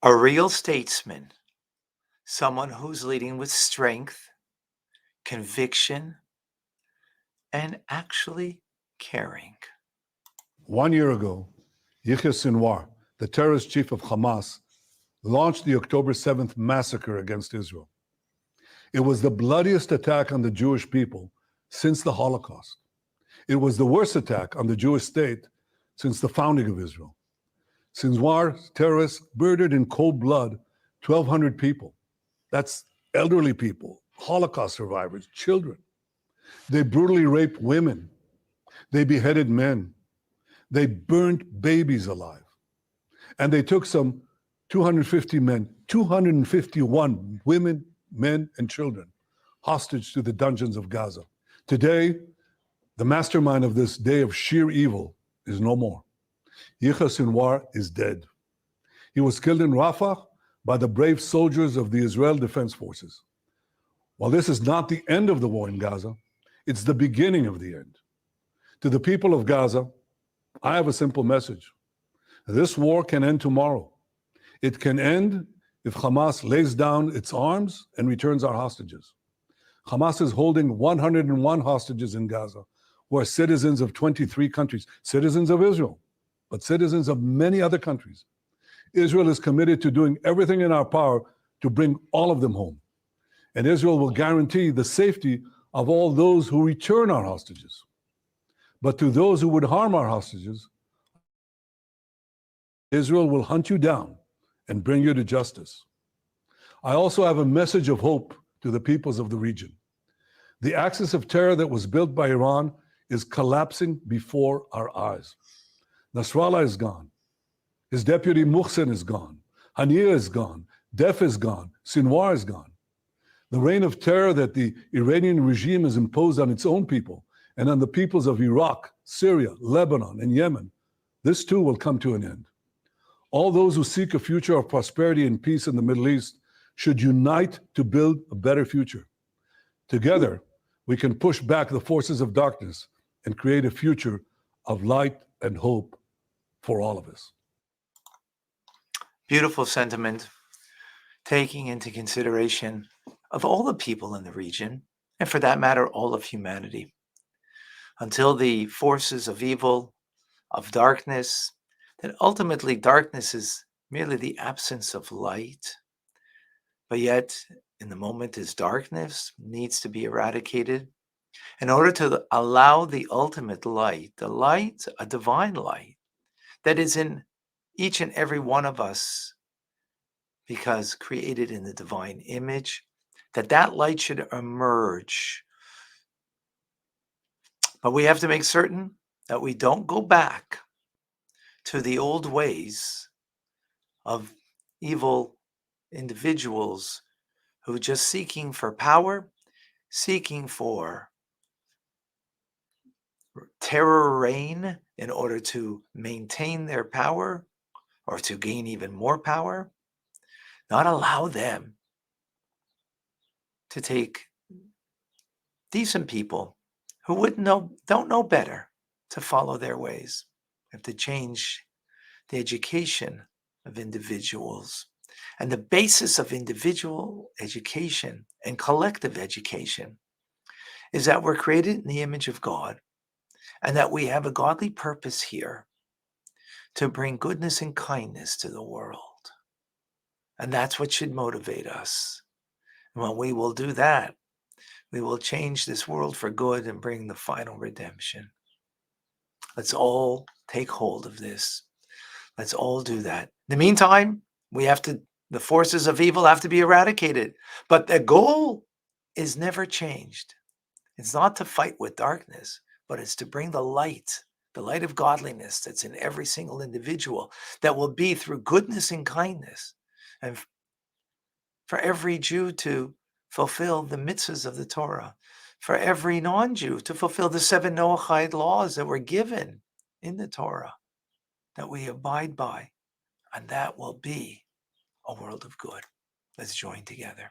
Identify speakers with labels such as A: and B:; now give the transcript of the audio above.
A: A real statesman, someone who's leading with strength, conviction, and actually caring.
B: 1 year ago, Yahya Sinwar, the terrorist chief of Hamas, launched the October 7th massacre against Israel. It was the bloodiest attack on the Jewish people since the Holocaust. It was the worst attack on the Jewish state since the founding of Israel. Sinwar's terrorists murdered in cold blood 1,200 people. That's elderly people, Holocaust survivors, children. They brutally raped women. They beheaded men. They burned babies alive. And they took some 250 men, 251 women, men, and children hostage to the dungeons of Gaza. Today, the mastermind of this day of sheer evil is no more. Yahya Sinwar is dead. He was killed in Rafah by the brave soldiers of the Israel Defense Forces. While this is not the end of the war in Gaza, it's the beginning of the end. To the people of Gaza, I have a simple message. This war can end tomorrow. It can end if Hamas lays down its arms and returns our hostages. Hamas is holding 101 hostages in Gaza, who are citizens of 23 countries, citizens of Israel, but citizens of many other countries. Israel is committed to doing everything in our power to bring all of them home. And Israel will guarantee the safety of all those who return our hostages. But to those who would harm our hostages, Israel will hunt you down and bring you to justice. I also have a message of hope to the peoples of the region. The axis of terror that was built by Iran is collapsing before our eyes. Nasrallah is gone. His deputy Muhsin is gone. Haniyeh is gone. Def is gone. Sinwar is gone. The reign of terror that the Iranian regime has imposed on its own people and on the peoples of Iraq, Syria, Lebanon, and Yemen, this too will come to an end. All those who seek a future of prosperity and peace in the Middle East should unite to build a better future. Together, we can push back the forces of darkness and create a future of light and hope for all of us.
A: Beautiful sentiment, taking into consideration of all the people in the region, and for that matter, all of humanity. Until the forces of evil, of darkness, that ultimately darkness is merely the absence of light, but yet in the moment is darkness, needs to be eradicated in order to allow the ultimate light, the light, a divine light, that is in each and every one of us, because created in the divine image, that light should emerge. But we have to make certain that we don't go back to the old ways of evil individuals who are just seeking for power, seeking for terror reign in order to maintain their power or to gain even more power. Not allow them to take decent people who don't know better to follow their ways. We have to change the education of individuals. And the basis of individual education and collective education is that we're created in the image of God and that we have a godly purpose here to bring goodness and kindness to the world. And that's what should motivate us. And when we will do that, we will change this world for good and bring the final redemption. Let's all take hold of this. Let's all do that. In the meantime, the forces of evil have to be eradicated. But the goal is never changed. It's not to fight with darkness, but it's to bring the light of godliness that's in every single individual, that will be through goodness and kindness. And for every Jew to fulfill the mitzvahs of the Torah, for every non-Jew to fulfill the 7 Noahide laws that were given in the Torah, that we abide by, and that will be a world of good. Let's join together.